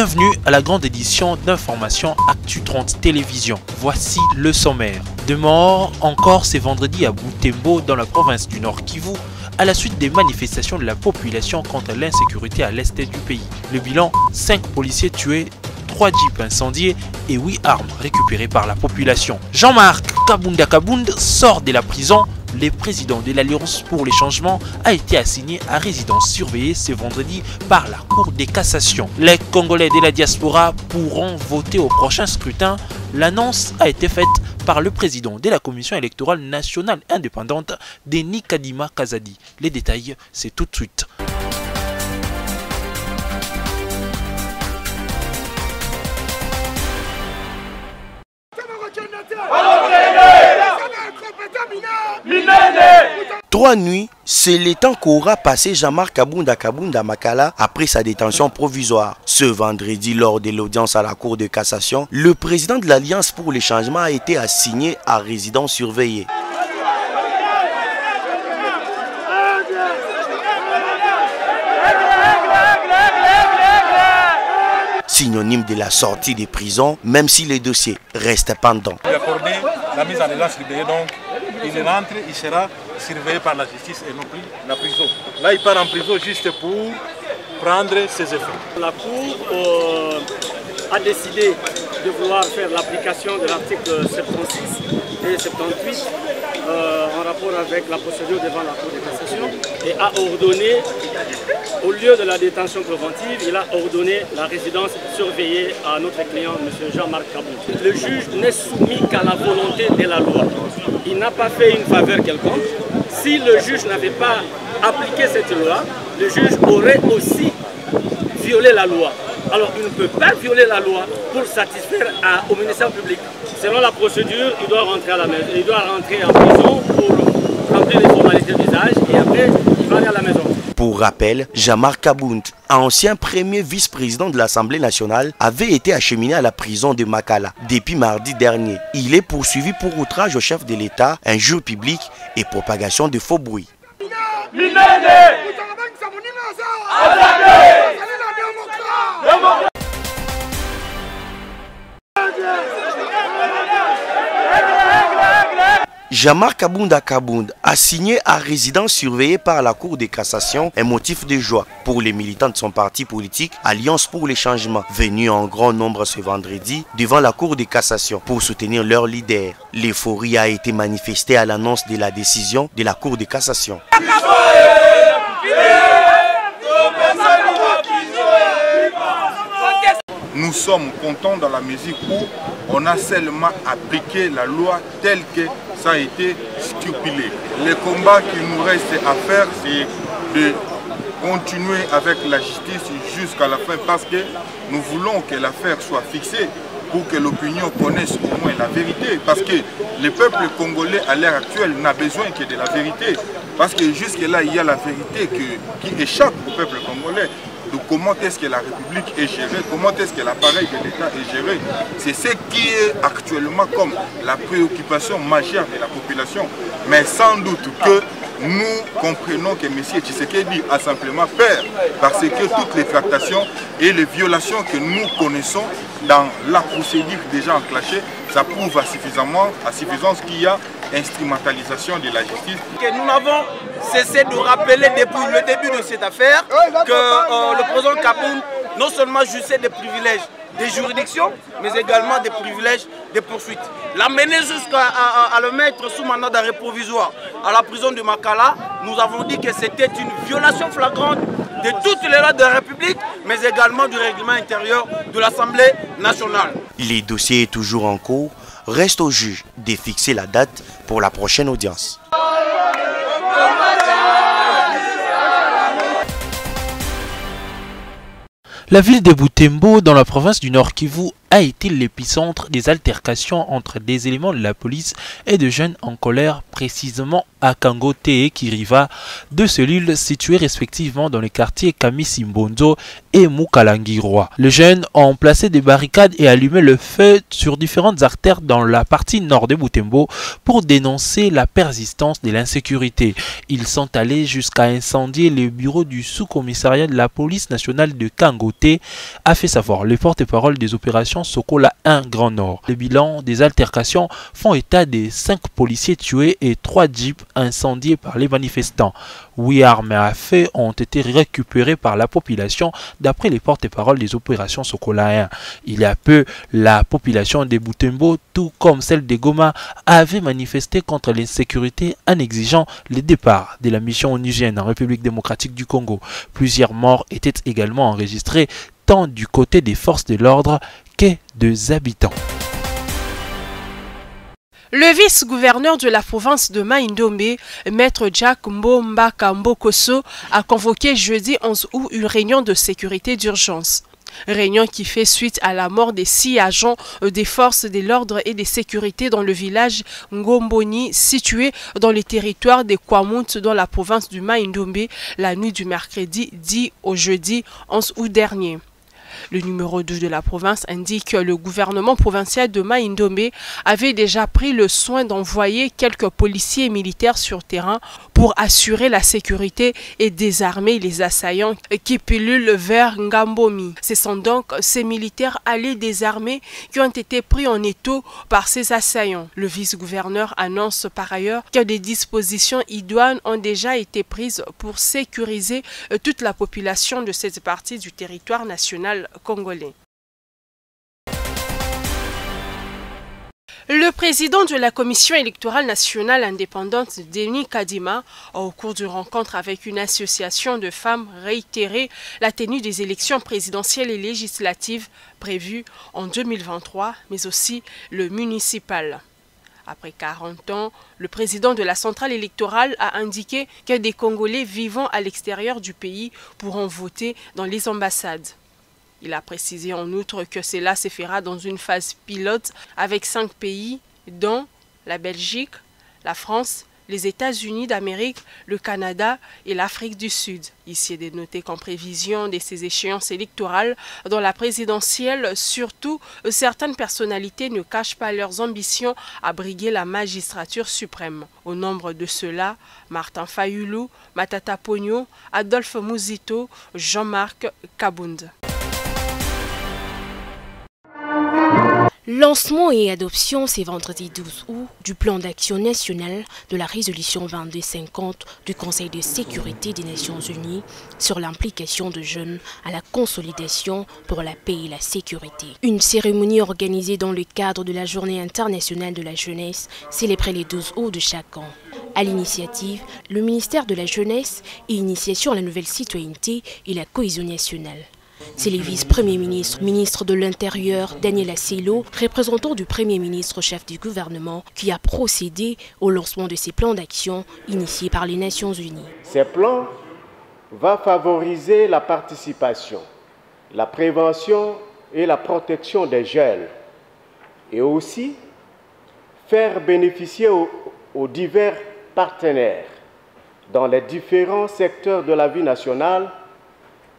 Bienvenue à la grande édition d'information Actu 30 Télévision. Voici le sommaire. Deux morts encore ce vendredi à Butembo dans la province du Nord Kivu à la suite des manifestations de la population contre l'insécurité à l'est du pays. Le bilan, 5 policiers tués, 3 jeeps incendiés et 8 armes récupérées par la population. Jean-Marc Kabunda Kabound sort de la prison. Le président de l'Alliance pour les changements a été assigné à résidence surveillée ce vendredi par la Cour de cassation. Les Congolais de la diaspora pourront voter au prochain scrutin. L'annonce a été faite par le président de la Commission électorale nationale indépendante, Denis Kadima Kazadi. Les détails, c'est tout de suite. Trois nuits, c'est le temps qu'aura passé Jean-Marc Kabunda Kabunda Makala après sa détention provisoire. Ce vendredi, lors de l'audience à la Cour de cassation, le président de l'Alliance pour les changements a été assigné à résidence surveillée. Synonyme de la sortie des prisons, même si les dossiers restent pendants. Il a accordé la mise en résidence surveillée, donc il rentre, il sera surveillé par la justice et non plus la prison. Là, il part en prison juste pour prendre ses effets. La Cour a décidé de vouloir faire l'application de l'article 76 et 78 en rapport avec la procédure devant la Cour de cassation et a ordonné, au lieu de la détention préventive, il a ordonné la résidence surveillée à notre client, M. Jean-Marc Kabounda. Le juge n'est soumis qu'à la volonté de la loi. Il n'a pas fait une faveur quelconque. Si le juge n'avait pas appliqué cette loi, le juge aurait aussi violé la loi. Alors il ne peut pas violer la loi pour satisfaire au ministère public. Selon la procédure, il doit rentrer à la maison. Il doit rentrer en prison pour remplir les formalités d'usage et après il va aller à la maison. Pour rappel, Jean-Marc Kabound, ancien premier vice-président de l'Assemblée nationale, avait été acheminé à la prison de Makala depuis mardi dernier. Il est poursuivi pour outrage au chef de l'État, injure publique et propagation de faux bruits. Jean-Marc Kabunda Kabound, assigné à résidence surveillée par la Cour de cassation, un motif de joie pour les militants de son parti politique Alliance pour les changements, venus en grand nombre ce vendredi devant la Cour de cassation pour soutenir leur leader. L'euphorie a été manifestée à l'annonce de la décision de la Cour de cassation. Nous sommes contents dans la mesure où on a seulement appliqué la loi telle que ça a été stipulé. Le combat qu'il nous reste à faire, c'est de continuer avec la justice jusqu'à la fin parce que nous voulons que l'affaire soit fixée pour que l'opinion connaisse au moins la vérité. Parce que le peuple congolais à l'heure actuelle n'a besoin que de la vérité. Parce que jusque-là, il y a la vérité qui échappe au peuple congolais. De comment est-ce que la République est gérée, comment est-ce que l'appareil de l'État est géré. C'est ce qui est actuellement comme la préoccupation majeure de la population. Mais sans doute que nous comprenons que M. Tshisekedi a simplement peur parce que toutes les tractations et les violations que nous connaissons dans la procédure déjà enclenchée, ça prouve à suffisance qu'il y a instrumentalisation de la justice. Nous n'avons cessé de rappeler depuis le début de cette affaire que le président Kabound non seulement jouissait des privilèges des juridictions, mais également des privilèges des poursuites. L'amener jusqu'à le mettre sous mandat d'arrêt provisoire à la prison de Makala, nous avons dit que c'était une violation flagrante de toutes les lois de la République, mais également du règlement intérieur de l'Assemblée nationale. Les dossiers toujours en cours. Reste au juge de fixer la date pour la prochaine audience. La ville de Butembo, dans la province du Nord Kivu, a été l'épicentre des altercations entre des éléments de la police et de jeunes en colère, précisément à Kangote et Kiriva, deux cellules situées respectivement dans les quartiers Kamisimbonzo et Mukalangirwa. Les jeunes ont placé des barricades et allumé le feu sur différentes artères dans la partie nord de Butembo pour dénoncer la persistance de l'insécurité. Ils sont allés jusqu'à incendier le bureau du sous-commissariat de la police nationale de Kangote, a fait savoir le porte-parole des opérations Sokola 1 Grand Nord. Le bilan des altercations font état de 5 policiers tués et 3 jeeps incendiés par les manifestants. 8 armes à feu ont été récupérées par la population d'après les porte-paroles des opérations Sokola 1. Il y a peu, la population de Butembo, tout comme celle de Goma, avait manifesté contre l'insécurité en exigeant le départ de la mission onusienne en République démocratique du Congo. Plusieurs morts étaient également enregistrés tant du côté des forces de l'ordre que des habitants. Le vice-gouverneur de la province de Mai-Ndombe, Maître Jack Mbomba Mbokoso, a convoqué jeudi 11 août une réunion de sécurité d'urgence. Réunion qui fait suite à la mort des 6 agents des forces de l'ordre et de sécurité dans le village Ngomboni, situé dans le territoire des Kwamount dans la province du Mai-Ndombe, la nuit du mercredi 10 au jeudi 11 août dernier. Le numéro 2 de la province indique que le gouvernement provincial de Mai-Ndombe avait déjà pris le soin d'envoyer quelques policiers et militaires sur terrain pour assurer la sécurité et désarmer les assaillants qui pullulent vers Ngambomi. Ce sont donc ces militaires allés désarmés qui ont été pris en étau par ces assaillants. Le vice-gouverneur annonce par ailleurs que des dispositions idoines ont déjà été prises pour sécuriser toute la population de cette partie du territoire national congolais. Le président de la Commission électorale nationale indépendante, Denis Kadima, a au cours d'une rencontre avec une association de femmes réitéré la tenue des élections présidentielles et législatives prévues en 2023, mais aussi le municipal. Après 40 ans, le président de la centrale électorale a indiqué que des Congolais vivant à l'extérieur du pays pourront voter dans les ambassades. Il a précisé en outre que cela se fera dans une phase pilote avec 5 pays, dont la Belgique, la France, les États-Unis d'Amérique, le Canada et l'Afrique du Sud. Ici est de noter qu'en prévision de ces échéances électorales, dans la présidentielle, surtout, certaines personnalités ne cachent pas leurs ambitions à briguer la magistrature suprême. Au nombre de ceux-là, Martin Fayulu, Matata Pogno, Adolphe Muzito, Jean-Marc Kabound. Lancement et adoption ce vendredi 12 août du plan d'action national de la résolution 2250 du Conseil de sécurité des Nations Unies sur l'implication de jeunes à la consolidation pour la paix et la sécurité. Une cérémonie organisée dans le cadre de la Journée internationale de la jeunesse célébrée le 12 août de chaque an. À l'initiative, le ministère de la Jeunesse et Initiation à la nouvelle citoyenneté et la cohésion nationale. C'est le vice-premier ministre, ministre de l'Intérieur, Daniel Asselo, représentant du Premier ministre chef du gouvernement, qui a procédé au lancement de ces plans d'action initiés par les Nations Unies. Ces plans vont favoriser la participation, la prévention et la protection des jeunes et aussi faire bénéficier aux divers partenaires dans les différents secteurs de la vie nationale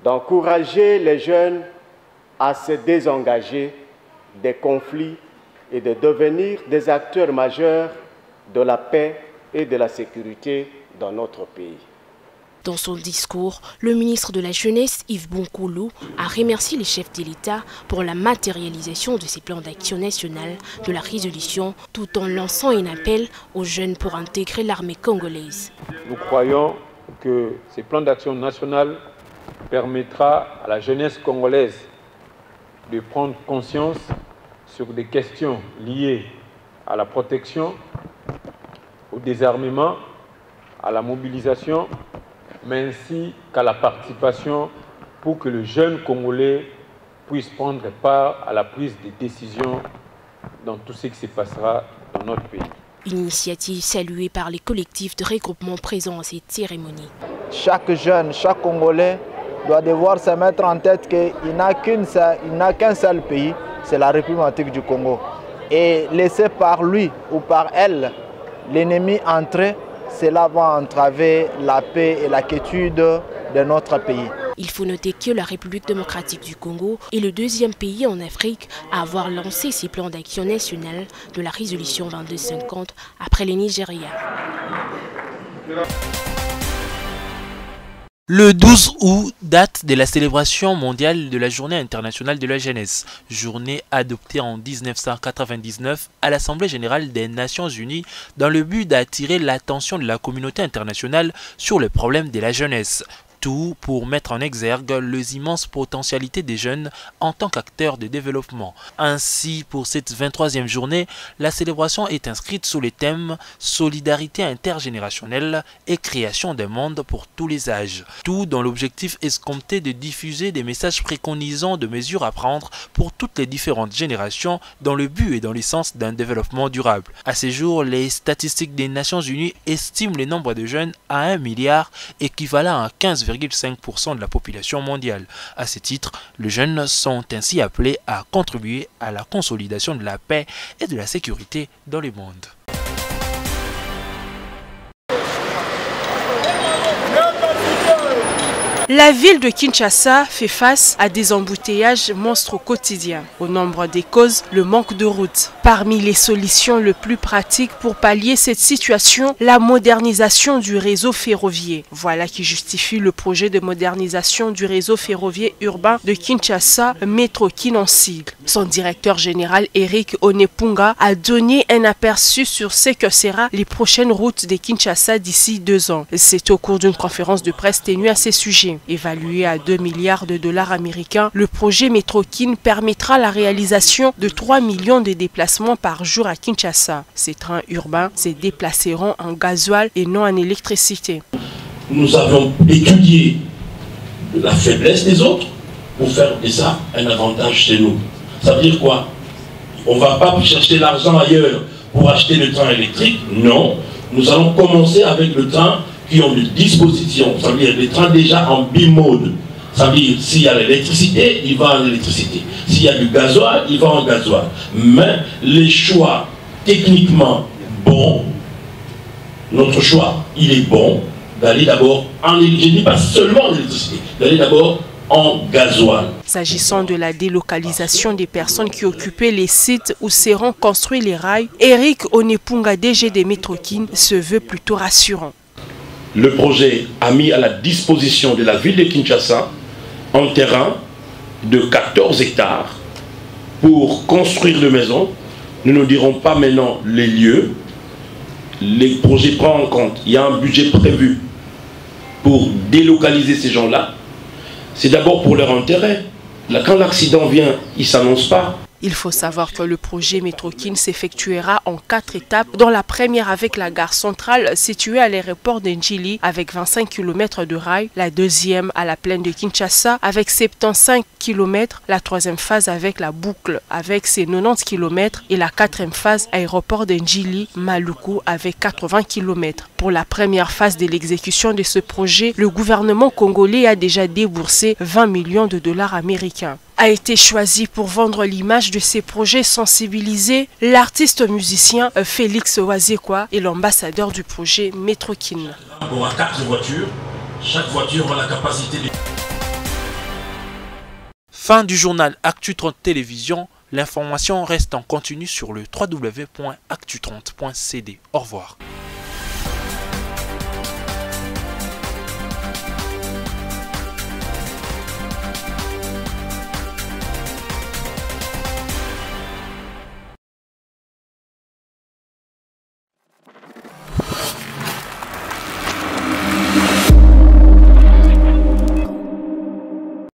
d'encourager les jeunes à se désengager des conflits et de devenir des acteurs majeurs de la paix et de la sécurité dans notre pays. Dans son discours, le ministre de la Jeunesse, Yves Bonkoulou, a remercié les chefs de l'État pour la matérialisation de ces plans d'action nationale de la résolution, tout en lançant un appel aux jeunes pour intégrer l'armée congolaise. Nous croyons que ces plans d'action nationaux permettra à la jeunesse congolaise de prendre conscience sur des questions liées à la protection, au désarmement, à la mobilisation, mais ainsi qu'à la participation pour que le jeune Congolais puisse prendre part à la prise de décisions dans tout ce qui se passera dans notre pays. Une initiative saluée par les collectifs de regroupement présents à cette cérémonie. Chaque jeune, chaque Congolais doit devoir se mettre en tête qu'il n'a qu'un seul pays c'est la République du Congo. Et laisser par lui ou par elle l'ennemi entrer, cela va entraver la paix et la quiétude de notre pays. Il faut noter que la République démocratique du Congo est le deuxième pays en Afrique à avoir lancé ses plans d'action nationale de la résolution 2250 après le Nigeria. Le 12 août, date de la célébration mondiale de la Journée internationale de la jeunesse, journée adoptée en 1999 à l'Assemblée générale des Nations unies dans le but d'attirer l'attention de la communauté internationale sur le problème de la jeunesse. Tout pour mettre en exergue les immenses potentialités des jeunes en tant qu'acteurs de développement. Ainsi, pour cette 23e journée, la célébration est inscrite sous les thèmes « Solidarité intergénérationnelle et création d'un monde pour tous les âges ». Tout dans l'objectif escompté de diffuser des messages préconisant de mesures à prendre pour toutes les différentes générations dans le but et dans l'essence d'un développement durable. À ce jour, les statistiques des Nations Unies estiment le nombre de jeunes à 1 milliard, équivalent à 15,5% de la population mondiale. À ce titre, les jeunes sont ainsi appelés à contribuer à la consolidation de la paix et de la sécurité dans le monde. La ville de Kinshasa fait face à des embouteillages monstres au quotidien. Au nombre des causes, le manque de routes. Parmi les solutions les plus pratiques pour pallier cette situation, la modernisation du réseau ferroviaire. Voilà qui justifie le projet de modernisation du réseau ferroviaire urbain de Kinshasa, Métrokin en sigle. Son directeur général, Eric Onepunga, a donné un aperçu sur ce que sera les prochaines routes de Kinshasa d'ici 2 ans. C'est au cours d'une conférence de presse tenue à ce sujet. Évalué à 2 milliards de dollars américains, le projet Métrokin permettra la réalisation de 3 millions de déplacements par jour à Kinshasa. Ces trains urbains se déplaceront en gasoil et non en électricité. Nous avons étudié la faiblesse des autres pour faire de ça un avantage chez nous. Ça veut dire quoi? On ne va pas chercher l'argent ailleurs pour acheter le train électrique. Non, nous allons commencer avec le train qui ont de disposition, ça veut dire des trains déjà en bimode. Ça veut dire s'il y a l'électricité, il va en électricité. S'il y a du gasoil, il va en gasoil. Mais les choix techniquement bons, notre choix, il est bon d'aller d'abord en électricité. Je ne dis pas seulement en électricité, d'aller d'abord en gasoil. S'agissant de la délocalisation des personnes qui occupaient les sites où seront construits les rails, Eric Onepunga, DG des Métrokin, se veut plutôt rassurant. Le projet a mis à la disposition de la ville de Kinshasa un terrain de 14 hectares pour construire des maisons. Nous ne dirons pas maintenant les lieux. Le projet prend en compte, il y a un budget prévu pour délocaliser ces gens-là. C'est d'abord pour leur intérêt. Là, quand l'accident vient, il ne s'annonce pas. Il faut savoir que le projet Métrokin s'effectuera en 4 étapes, dont la première avec la gare centrale située à l'aéroport d'Ndjili avec 25 km de rail, la deuxième à la plaine de Kinshasa avec 75 km, la troisième phase avec la boucle avec ses 90 km et la quatrième phase aéroport d'Ndjili, Maluku avec 80 km. Pour la première phase de l'exécution de ce projet, le gouvernement congolais a déjà déboursé 20 millions de dollars américains. A été choisi pour vendre l'image de ces projets sensibilisés l'artiste musicien Félix Wazekwa et l'ambassadeur du projet Métrokin. On a 4 voitures, chaque voiture a la capacité de... Fin du journal Actu 30 Télévision. L'information reste en continu sur le www.actu30.cd. Au revoir.